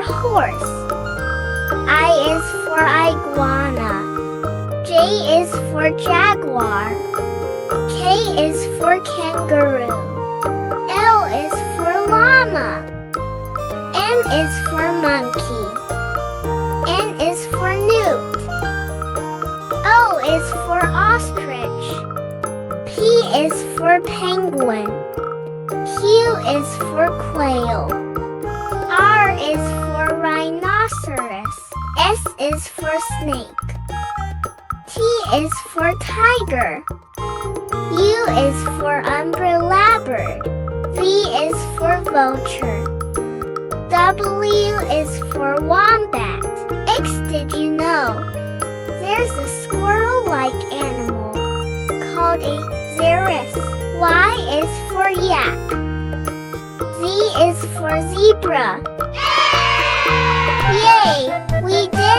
horse. I is for iguana. J is for jaguar. K is for kangaroo. L is for llama. M is for monkey. N is for newt. O is for ostrich. P is for penguin. Q is for quail. R is for rhinoceros. S is for snake. T is for tiger. U is for umbrella bird. V is for vulture. W is for wombat. X, did you know? There's a squirrel-like animal called a xerus. Y is for yak. Z is for zebra. Yay! We did